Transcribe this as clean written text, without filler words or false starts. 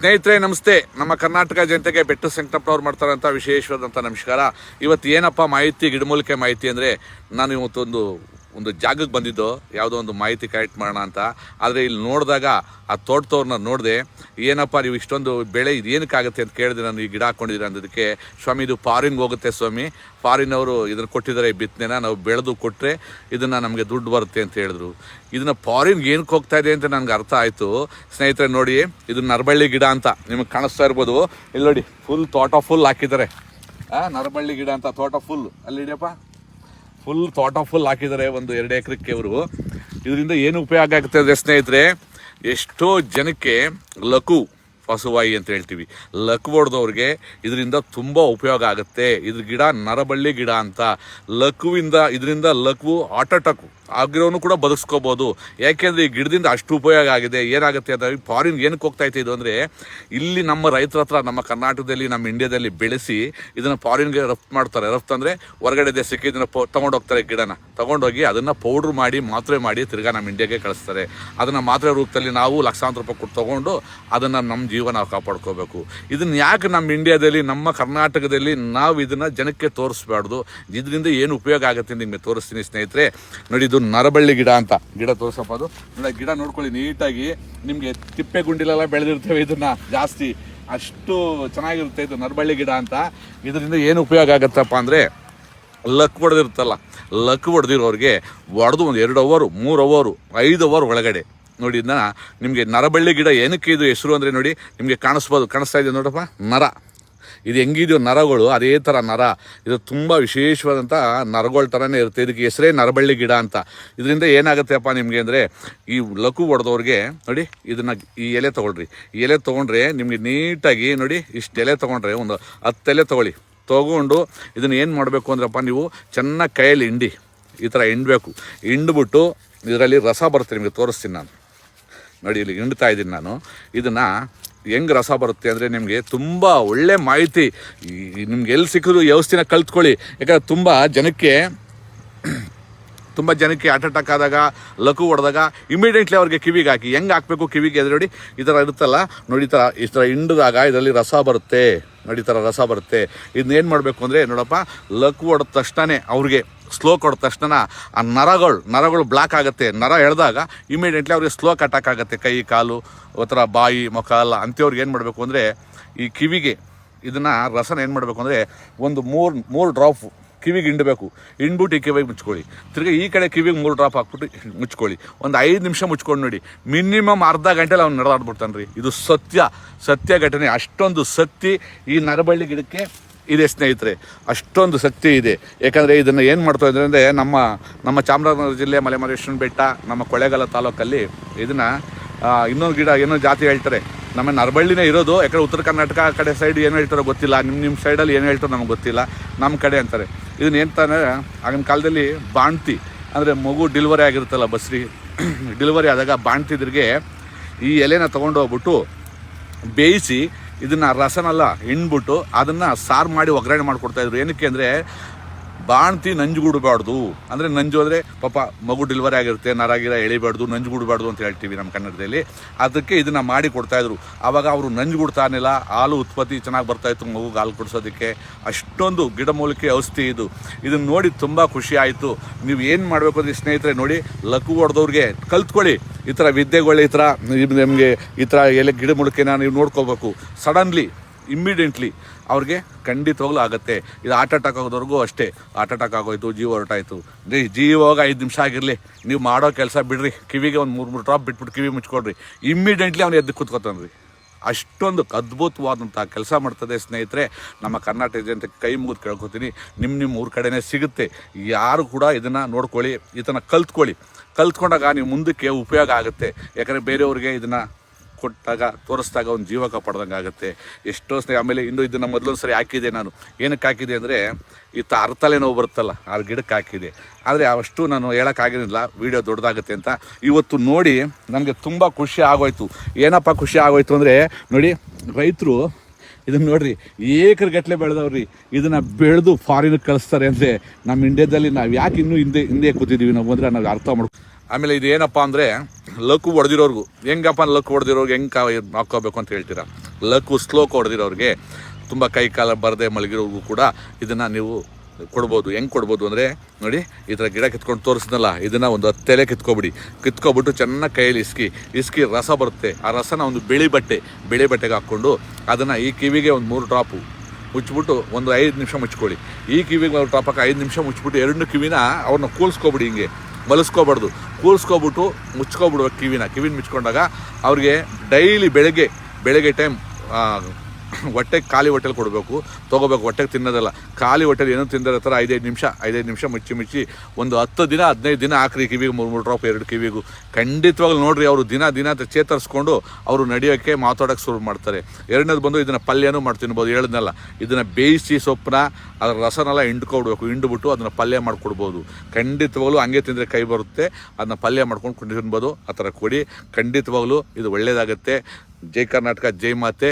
ಸ್ನೇಹಿತರೆ ನಮಸ್ತೆ. ನಮ್ಮ ಕರ್ನಾಟಕ ಜನತೆಗೆ ಬೆಟ್ಟು ಸಂಕಟಪ್ರವ್ರು ಮಾಡ್ತಾರಂಥ ವಿಶೇಷವಾದಂಥ ನಮಸ್ಕಾರ. ಇವತ್ತು ಏನಪ್ಪ ಮಾಹಿತಿ, ಗಿಡಮೂಲಿಕೆ ಮಾಹಿತಿ ಅಂದರೆ, ನಾನು ಇವತ್ತೊಂದು ಜಾಗಕ್ಕೆ ಬಂದಿದ್ದು, ಯಾವುದೋ ಒಂದು ಮಾಹಿತಿ ಕಲೆಕ್ಟ್ ಮಾಡೋಣ ಅಂತ. ಆದರೆ ಇಲ್ಲಿ ನೋಡಿದಾಗ ಆ ತೋಟದವ್ರನ್ನ ನೋಡಿದೆ. ಏನಪ್ಪ ನೀವು ಇಷ್ಟೊಂದು ಬೆಳೆ ಇದು ಏನಕ್ಕಾಗುತ್ತೆ ಅಂತ ಕೇಳಿದೆ. ನಾನು ಈ ಗಿಡ ಹಾಕ್ಕೊಂಡಿದ್ದೀನಿ ಅಂದದಕ್ಕೆ, ಸ್ವಾಮಿ ಇದು ಫಾರಿನ್ಗೆ ಹೋಗುತ್ತೆ ಸ್ವಾಮಿ, ಫಾರಿನವರು ಇದನ್ನು ಕೊಟ್ಟಿದ್ದಾರೆ, ಈ ಬಿತ್ತನೆನ ನಾವು ಬೆಳೆದು ಕೊಟ್ಟರೆ ಇದನ್ನು ನಮಗೆ ದುಡ್ಡು ಬರುತ್ತೆ ಅಂತ ಹೇಳಿದ್ರು. ಇದನ್ನು ಫಾರಿನ್ಗೆ ಏನಕ್ಕೆ ಹೋಗ್ತಾ ಇದೆ ಅಂತ ನನಗೆ ಅರ್ಥ ಆಯಿತು. ಸ್ನೇಹಿತರೆ ನೋಡಿ, ಇದು ನರಬಳ್ಳಿ ಗಿಡ ಅಂತ ನಿಮಗೆ ಕಾಣಿಸ್ತಾ ಇರ್ಬೋದು. ಇಲ್ಲಿ ನೋಡಿ, ತೋಟ ಫುಲ್ ಹಾಕಿದ್ದಾರೆ. ನರಬಳ್ಳಿ ಗಿಡ ಅಂತ ತೋಟ ಫುಲ್, ಅಲ್ಲಿ ಹಿಡಿಯಪ್ಪ, ತೋಟ ಫುಲ್ ಹಾಕಿದ್ದಾರೆ. ಒಂದು 2 ಎಕರೆಕ್ಕೆ ಅವರು. ಇದರಿಂದ ಏನು ಉಪಯೋಗ ಆಗುತ್ತೆ ಅಂದರೆ ಸ್ನೇಹಿತರೆ, ಎಷ್ಟೋ ಜನಕ್ಕೆ ಲಘು ಫಸುವಾಯಿ ಅಂತ ಹೇಳ್ತೀವಿ, ಲಘು ಹೊಡೆದವ್ರಿಗೆ ಇದರಿಂದ ತುಂಬ ಉಪಯೋಗ ಆಗುತ್ತೆ. ಇದ್ರ ಗಿಡ ನರಬಳ್ಳಿ ಗಿಡ ಅಂತ. ಇದರಿಂದ ಲಘು ಹಾರ್ಟ್ ಅಟ್ಯಾಕ್ ಆಗಿರೋನು ಕೂಡ ಬದುಕಿಸ್ಕೋಬೋದು. ಯಾಕೆಂದರೆ ಈ ಗಿಡದಿಂದ ಅಷ್ಟು ಉಪಯೋಗ ಆಗಿದೆ. ಏನಾಗುತ್ತೆ ಅಂದರೆ, ಫಾರಿನ್ಗೆ ಏನಕ್ಕೆ ಹೋಗ್ತಾ ಇತ್ತು ಇದು ಅಂದರೆ, ಇಲ್ಲಿ ನಮ್ಮ ರೈತರ ಹತ್ರ ನಮ್ಮ ಕರ್ನಾಟಕದಲ್ಲಿ, ನಮ್ಮ ಇಂಡಿಯಾದಲ್ಲಿ ಬೆಳೆಸಿ ಇದನ್ನು ಫಾರಿನ್ಗೆ ರಫ್ತು ಮಾಡ್ತಾರೆ. ರಫ್ತು ಅಂದರೆ ಹೊರಗಡೆ ದೇಶಕ್ಕೆ ಇದನ್ನು ತೊಗೊಂಡೋಗ್ತಾರೆ. ಗಿಡನ ತೊಗೊಂಡೋಗಿ ಅದನ್ನು ಪೌಡ್ರ್ ಮಾಡಿ ಮಾತ್ರೆ ಮಾಡಿ ತಿರ್ಗಾ ನಮ್ಮ ಇಂಡಿಯಾಗೆ ಕಳಿಸ್ತಾರೆ. ಅದನ್ನು ಮಾತ್ರೆ ರೂಪದಲ್ಲಿ ನಾವು ಲಕ್ಷಾಂತರ ರೂಪಾಯಿ ಕೊಟ್ಟು ತೊಗೊಂಡು ಅದನ್ನು ನಮ್ಮ ಜೀವನ ಕಾಪಾಡ್ಕೋಬೇಕು. ಇದನ್ನು ಯಾಕೆ ನಮ್ಮ ಇಂಡಿಯಾದಲ್ಲಿ, ನಮ್ಮ ಕರ್ನಾಟಕದಲ್ಲಿ ನಾವು ಇದನ್ನು ಜನಕ್ಕೆ ತೋರಿಸ್ಬಾರ್ದು? ಇದರಿಂದ ಏನು ಉಪಯೋಗ ಆಗುತ್ತೆ ನಿಮಗೆ ತೋರಿಸ್ತೀನಿ ಸ್ನೇಹಿತರೆ. ನೋಡಿ, ಇದು ನರಬಳ್ಳಿ ಗಿಡ ಅಂತ. ಗಿಡ ತೋರಿಸಪ್ಪ, ಅದು ನೋಡಿ, ಗಿಡ ನೋಡ್ಕೊಳ್ಳಿ ನೀಟಾಗಿ. ನಿಮಗೆ ತಿಪ್ಪೆ ಗುಂಡಿಲೆಲ್ಲ ಬೆಳೆದಿರ್ತೇವೆ ಇದನ್ನ ಜಾಸ್ತಿ, ಅಷ್ಟು ಚೆನ್ನಾಗಿರುತ್ತೆ ಇದು ನರಬಳ್ಳಿ ಗಿಡ ಅಂತ. ಇದರಿಂದ ಏನು ಉಪಯೋಗ ಆಗುತ್ತಪ್ಪ ಅಂದರೆ, ಲಕ್ ಹೊಡೆದಿರುತ್ತಲ್ಲ, ಲಕ್ ಹೊಡೆದಿರೋರಿಗೆ ಹೊಡೆದು ಒಂದು 2 ಅವರ್ 3 ಅವರ್ 5 ಅವರ್ ಒಳಗಡೆ ನೋಡಿ, ಇದನ್ನ ನಿಮಗೆ ನರಬಳ್ಳಿ ಗಿಡ ಏನಕ್ಕೆ ಇದು ಹೆಸರು ಅಂದರೆ, ನೋಡಿ ನಿಮಗೆ ಕಾಣಿಸ್ತಾ ಇದೆ ನೋಡಪ್ಪ, ನರ. ಇದು ಹೆಂಗಿದೆಯೋ ನರಗಳು, ಅದೇ ಥರ ನರ. ಇದು ತುಂಬ ವಿಶೇಷವಾದಂಥ ನರಗಳ ಥರನೇ ಇರುತ್ತೆ. ಇದಕ್ಕೆ ಹೆಸರೇ ನರಬಳ್ಳಿ ಗಿಡ ಅಂತ. ಇದರಿಂದ ಏನಾಗುತ್ತೆಪ್ಪ ನಿಮಗೆ ಅಂದರೆ, ಈ ಲಘು ಹೊಡೆದವ್ರಿಗೆ ನೋಡಿ, ಇದನ್ನು ಈ ಎಲೆ ತೊಗೊಳ್ರಿ. ಈ ಎಲೆ ತೊಗೊಂಡ್ರೆ ನಿಮಗೆ ನೀಟಾಗಿ ನೋಡಿ, ಇಷ್ಟು ಎಲೆ ತೊಗೊಂಡ್ರೆ ಒಂದು 10 ಎಲೆ ತೊಗೊಂಡು ಇದನ್ನು ಏನು ಮಾಡಬೇಕು ಅಂದ್ರಪ್ಪ, ನೀವು ಚೆನ್ನಾಗಿ ಕೈಯಲ್ಲಿ ಈ ಥರ ಹಿಂಡಬೇಕು. ಹಿಂಡ್ಬಿಟ್ಟು ಇದರಲ್ಲಿ ರಸ ಬರುತ್ತೆ. ನಿಮಗೆ ತೋರಿಸ್ತೀನಿ ನಾನು. ನೋಡಿ, ಇಲ್ಲಿ ಹಿಂಡ್ತಾ ಇದ್ದೀನಿ ನಾನು. ಇದನ್ನು ಹೆಂಗೆ ರಸ ಬರುತ್ತೆ ಅಂದರೆ, ನಿಮಗೆ ತುಂಬ ಒಳ್ಳೆ ಮಾಹಿತಿ ನಿಮ್ಗೆ ಎಲ್ಲಿ ಸಿಕ್ಕಿದ್ರು ವ್ಯವಸ್ಥೆನ ಕಲ್ತ್ಕೊಳ್ಳಿ. ಯಾಕಂದರೆ ತುಂಬ ಜನಕ್ಕೆ ಹಾರ್ಟ್ ಅಟ್ಯಾಕ್ ಆದಾಗ, ಲಘು ಹೊಡೆದಾಗ ಇಮಿಡಿಯೇಟ್ಲಿ ಅವ್ರಿಗೆ ಕಿವಿಗೆ ಹಾಕಿ. ಹೆಂಗೆ ಹಾಕಬೇಕು ಕಿವಿಗೆ ಅಂದರೆ, ನೋಡಿ ಈ ಥರ ಇರುತ್ತಲ್ಲ ನೋಡಿ, ಈ ಥರ ಹಿಂಡಿದಾಗ ಇದರಲ್ಲಿ ರಸ ಬರುತ್ತೆ. ನೋಡಿ, ಈ ಥರ ರಸ ಬರುತ್ತೆ. ಇದನ್ನೇನು ಮಾಡಬೇಕು ಅಂದರೆ, ನೋಡಪ್ಪ, ಲಘು ಹೊಡೆದ ತಕ್ಷಣ ಅವ್ರಿಗೆ ಸ್ಲೋಕ್ ಹೊಡೆದ ತಕ್ಷಣ ಆ ನರಗಳು ಬ್ಲಾಕ್ ಆಗುತ್ತೆ. ನರ ಎಳೆದಾಗ ಇಮಿಡಿಯೇಟ್ಲಿ ಅವ್ರಿಗೆ ಸ್ಲೋಕ್ ಅಟ್ಯಾಕ್ ಆಗುತ್ತೆ. ಕೈ ಕಾಲು ಥರ ಬಾಯಿ ಮುಖ ಎಲ್ಲ ಅಂಥವ್ರಿಗೆ ಏನು ಮಾಡಬೇಕು ಅಂದರೆ, ಈ ಕಿವಿಗೆ ಇದನ್ನು ರಸನ ಏನು ಮಾಡಬೇಕು ಅಂದರೆ, ಒಂದು 3 ಡ್ರಾಪ್ ಕಿವಿಗೆ ಹಿಂಡಬೇಕು. ಹಿಂಡ್ಬಿಟ್ಟು ಈ ಕಿವಿಗೆ ಮುಚ್ಕೊಳ್ಳಿ. ತಿರ್ಗಿ ಈ ಕಡೆ ಕಿವಿಗೆ 3 ಡ್ರಾಪ್ ಹಾಕ್ಬಿಟ್ಟು ಮುಚ್ಕೊಳ್ಳಿ. ಒಂದು 5 ನಿಮಿಷ ಮುಚ್ಕೊಂಡು ನೋಡಿ. ಮಿನಿಮಮ್ ಅರ್ಧ ಗಂಟೆಲಿ ಅವ್ನು ನಡೆದಾಡ್ಬಿಡ್ತಾನೆ ರೀ. ಇದು ಸತ್ಯ ಘಟನೆ. ಅಷ್ಟೊಂದು ಶಕ್ತಿ ಈ ನರಬಳ್ಳಿ ಗಿಡಕ್ಕೆ ಇದೆ ಸ್ನೇಹಿತರೆ, ಅಷ್ಟೊಂದು ಶಕ್ತಿ ಇದೆ. ಯಾಕಂದರೆ ಇದನ್ನು ಏನು ಮಾಡ್ತಾ ಇದ್ದಾರೆ ಅಂದರೆ, ನಮ್ಮ ಚಾಮರಾಜನಗರ ಜಿಲ್ಲೆ ಮಲೆಮಹದೇಶ್ವರನ ಬೆಟ್ಟ, ನಮ್ಮ ಕೊಳ್ಳೇಗಾಲ ತಾಲೂಕಲ್ಲಿ ಇದನ್ನು ಇನ್ನೊಂದು ಗಿಡ ಏನೋ ಜಾತಿ ಹೇಳ್ತಾರೆ. ನಮ್ಮ ನರಬಳ್ಳಿನೇ ಇರೋದು. ಯಾಕಂದರೆ ಉತ್ತರ ಕರ್ನಾಟಕ ಕಡೆ ಸೈಡ್ ಏನು ಹೇಳ್ತಾರೋ ಗೊತ್ತಿಲ್ಲ, ನಿಮ್ಮ ಸೈಡಲ್ಲಿ ಏನು ಹೇಳ್ತಾರೋ ನಮಗೆ ಗೊತ್ತಿಲ್ಲ, ನಮ್ಮ ಕಡೆ ಅಂತಾರೆ. ಇದನ್ನ ಏನಂತಾನೆ, ಆಗಿನ ಕಾಲದಲ್ಲಿ ಬಾಣ್ತಿ ಅಂದರೆ ಮಗು ಡೆಲಿವರಿ ಆಗಿರುತ್ತಲ್ಲ, ಬಸ್ರಿ ಡೆಲಿವರಿ ಆದಾಗ ಬಾಣ್ತಿದ್ರಿಗೆ ಈ ಎಲೆನ ತೊಗೊಂಡು ಹೋಗ್ಬಿಟ್ಟು ಬೇಯಿಸಿ ಇದನ್ನು ರಸನೆಲ್ಲ ಹಿಂಡ್ಬಿಟ್ಟು ಅದನ್ನು ಸಾರು ಮಾಡಿ ಒಗ್ಗರಣೆ ಮಾಡಿಕೊಡ್ತಾಯಿದ್ರು. ಏನಕ್ಕೆ ಅಂದರೆ, ಬಾಣ್ತಿ ನಂಜುಗೂಡಬಾರ್ದು ಅಂದರೆ, ನಂಜು ಅಂದರೆ ಪಾಪ ಮಗು ಡೆಲಿವರಿ ಆಗಿರುತ್ತೆ, ನರಾಗಿರ ಎಳಿಬಾರ್ದು, ನಂಜುಗೂಡಬಾರ್ದು ಅಂತ ಹೇಳ್ತೀವಿ ನಮ್ಮ ಕನ್ನಡದಲ್ಲಿ. ಅದಕ್ಕೆ ಇದನ್ನು ಮಾಡಿ ಕೊಡ್ತಾಯಿದ್ರು. ಆವಾಗ ಅವರು ನಂಜುಗೂಡ್ತಾನಿಲ್ಲ, ಹಾಲು ಉತ್ಪತ್ತಿ ಚೆನ್ನಾಗಿ ಬರ್ತಾಯಿತ್ತು ಮಗುಗೆ ಹಾಲು ಕೊಡಿಸೋದಕ್ಕೆ. ಅಷ್ಟೊಂದು ಗಿಡಮೂಲಿಕೆ ಔಷಧಿ ಇದು. ಇದನ್ನು ನೋಡಿ ತುಂಬ ಖುಷಿ ಆಯಿತು. ನೀವು ಏನು ಮಾಡಬೇಕು ಅಂದರೆ ಸ್ನೇಹಿತರೆ, ನೋಡಿ, ಲಘು ಹೊಡೆದವ್ರಿಗೆ ಕಲ್ತ್ಕೊಳ್ಳಿ. ಈ ಥರ ವಿದ್ಯೆಗಳು, ಈ ಥರ ನಿಮಗೆ ಈ ಥರ ಗಿಡಮೂಲಿಕೆನ ನೀವು ನೋಡ್ಕೋಬೇಕು. ಸಡನ್ಲಿ ಇಮ್ಮಿಡಿಯೆಂಟ್ಲಿ ಅವ್ರಿಗೆ ಖಂಡಿತವಾಗ್ಲೂ ಆಗುತ್ತೆ. ಇದು ಹಾರ್ಟ್ ಅಟ್ಯಾಕ್ ಆಗೋದವ್ರಿಗೂ ಅಷ್ಟೇ. ಹಾರ್ಟ್ ಅಟ್ಯಾಕ್ ಆಗೋಯ್ತು, ಜೀವ ಹೊರಟಾಯಿತು ರೀ, ಜೀವ ಹೋಗ 5 ನಿಮಿಷ ಆಗಿರಲಿ, ನೀವು ಮಾಡೋ ಕೆಲಸ ಬಿಡ್ರಿ. ಕಿವಿಗೆ ಒಂದು 3 ಡ್ರಾಪ್ ಬಿಟ್ಬಿಟ್ಟು ಕಿವಿ ಮುಚ್ಕೊಡ್ರಿ. ಇಮ್ಮಿಡಿಯೆಂಟ್ಲಿ ಅವ್ನು ಎದ್ದು ಕೂತ್ಕೊತಾನೆ ರೀ. ಅಷ್ಟೊಂದು ಅದ್ಭುತವಾದಂಥ ಕೆಲಸ ಮಾಡ್ತದೆ ಸ್ನೇಹಿತರೆ. ನಮ್ಮ ಕರ್ನಾಟಕ ಜನತೆ ಕೈ ಮುಗಿದು ಕೇಳ್ಕೊತೀನಿ, ನಿಮ್ಮ ಊರ ಕಡೆನೇ ಸಿಗುತ್ತೆ. ಯಾರು ಕೂಡ ಇದನ್ನು ನೋಡ್ಕೊಳ್ಳಿ, ಇದನ್ನು ಕಲ್ತ್ಕೊಂಡಾಗ ನೀವು ಮುಂದಕ್ಕೆ ಉಪಯೋಗ ಆಗುತ್ತೆ. ಯಾಕಂದರೆ ಬೇರೆಯವ್ರಿಗೆ ಇದನ್ನು ಕೊಟ್ಟಾಗ, ತೋರಿಸ್ದಾಗ ಒಂದು ಜೀವ ಕಾಪಾಡ್ದಂಗೆ ಆಗುತ್ತೆ. ಎಷ್ಟೋ ಆಮೇಲೆ ಇದನ್ನು ಮೊದಲೊಂದು ಸರಿ ಹಾಕಿದೆ ನಾನು. ಏನಕ್ಕೆ ಹಾಕಿದೆ ಅಂದರೆ, ಅರ್ಥಲೆ ನೋವು ಬರುತ್ತಲ್ಲ, ಆ ಗಿಡಕ್ಕೆ ಹಾಕಿದೆ. ಆದರೆ ಅಷ್ಟು ನಾನು ಹೇಳೋಕ್ಕಾಗಿರಲಿಲ್ಲ, ವೀಡಿಯೋ ದೊಡ್ಡದಾಗುತ್ತೆ ಅಂತ. ಇವತ್ತು ನೋಡಿ ನನಗೆ ತುಂಬ ಖುಷಿ ಆಗೋಯ್ತು. ಏನಪ್ಪ ಖುಷಿ ಆಗೋಯ್ತು ಅಂದರೆ, ನೋಡಿ, ರೈತರು ಇದನ್ನು ನೋಡ್ರಿ, ಏಕರ್ಗಟ್ಟಲೆ ಬೆಳೆದವ್ರಿ. ಇದನ್ನು ಬೆಳೆದು ಫಾರಿನ್ಗೆ ಕಳಿಸ್ತಾರೆ ಅಂದರೆ, ನಮ್ಮ ಇಂಡಿಯಾದಲ್ಲಿ ನಾವು ಯಾಕೆ ಇನ್ನೂ ಹಿಂದೆ ಕೂತಿದ್ದೀವಿ ನಾವು ಅಂದರೆ, ನಾವು ಆಮೇಲೆ ಇದು ಏನಪ್ಪ ಅಂದರೆ ಲಕ್ಕು ಹೊಡೆದಿರೋರ್ಗು ಹೆಂಗಪ್ಪ ಲಕ್ಕು ಹೊಡೆದಿರೋರ್ಗೆ ಹೆಂಗೆ ಹಾಕ್ಕೋಬೇಕು ಅಂತ ಹೇಳ್ತೀರಾ. ಲಕ್ಕು ಸ್ಲೋಕ್ ಹೊಡೆದಿರೋರಿಗೆ ತುಂಬ ಕೈ ಕಾಲ ಬರದೆ ಮಲಗಿರೋರ್ಗೂ ಕೂಡ ಇದನ್ನು ನೀವು ಕೊಡ್ಬೋದು. ಹೆಂಗೆ ಕೊಡ್ಬೋದು ಅಂದರೆ ನೋಡಿ, ಈ ಥರ ಗಿಡ ಕಿತ್ಕೊಂಡು ತೋರಿಸಿದ್ನಲ್ಲ, ಇದನ್ನು ಒಂದು 10 ಎಲೆ ಕಿತ್ಕೊಬಿಟ್ಟು ಚೆನ್ನಾಗಿ ಕೈಯಲ್ಲಿ ಇಸ್ಕಿ ರಸ ಬರುತ್ತೆ. ಆ ರಸನ ಒಂದು ಬಿಳಿ ಬಟ್ಟೆಗೆ ಹಾಕ್ಕೊಂಡು ಅದನ್ನು ಈ ಕಿವಿಗೆ ಒಂದು 3 ಡ್ರಾಪು ಮುಚ್ಚಿಬಿಟ್ಟು ಒಂದು 5 ನಿಮಿಷ ಮುಚ್ಕೊಳ್ಳಿ. ಈ ಕಿವಿಗೆ 1 ಡ್ರಾಪ್ ಹಾಕಿ 5 ನಿಮಿಷ ಮುಚ್ಚಿಬಿಟ್ಟು 2 ಕಿವಿನ ಅವ್ರನ್ನ ಕೂಲ್ಸ್ಕೊಬಿಡಿ, ಹಿಂಗೆ ಮಲಸ್ಕೋಬಾರ್ದು, ಕೂಲ್ಸ್ಕೊಬಿಟ್ಟು ಮುಚ್ಕೊಬಿಡುವ ಕಿವಿನ ಮುಚ್ಕೊಂಡಾಗ ಅವ್ರಿಗೆ ಡೈಲಿ ಬೆಳಗ್ಗೆ ಟೈಮ್ ಹೊಟ್ಟೆಗೆ ಖಾಲಿ ಹೊಟ್ಟೆಲಿ ಕೊಡಬೇಕು, ತೊಗೋಬೇಕು. ಹೊಟ್ಟೆಗೆ ತಿನ್ನೋದಲ್ಲ, ಖಾಲಿ ಹೊಟ್ಟೆಲಿ ಏನೋ ತಿಂದಿರೋ ಥರ 5-5 ನಿಮಿಷ ಮುಚ್ಚಿ ಒಂದು 10 ದಿನ 15 ದಿನ ಹಾಕ್ರಿ. ಕಿವಿಗೆ 3 ಡ್ರಾಪ್ 2 ಕಿವಿಗೂ ಖಂಡಿತವಾಗ್ಲೂ ನೋಡಿರಿ, ಅವರು ದಿನ ಚೇತರಿಸ್ಕೊಂಡು ಅವರು ನಡೆಯೋಕ್ಕೆ ಮಾತಾಡೋಕ್ಕೆ ಶುರು ಮಾಡ್ತಾರೆ. ಎರಡನೇದು ಬಂದು ಇದನ್ನು ಪಲ್ಯನೂ ಮಾಡಿ ತಿನ್ಬೋದು. ಹೇಳಿದ್ನಲ್ಲ, ಇದನ್ನು ಬೇಯಿಸಿ ಸೊಪ್ಪನ್ನ ಅದರ ರಸನೆಲ್ಲ ಹಿಂಡ್ಬಿಟ್ಟು ಅದನ್ನು ಪಲ್ಯ ಮಾಡಿಕೊಡ್ಬೋದು. ಖಂಡಿತವಾಗ್ಲೂ ಹಂಗೆ ತಿಂದರೆ ಕೈ ಬರುತ್ತೆ, ಅದನ್ನ ಪಲ್ಯ ಮಾಡ್ಕೊಂಡು ತಿನ್ಬೋದು. ಆ ಥರ ಕೊಡಿ, ಖಂಡಿತವಾಗ್ಲೂ ಇದು ಒಳ್ಳೆಯದಾಗುತ್ತೆ. ಜೈ ಕರ್ನಾಟಕ, ಜೈ ಮಾತೆ.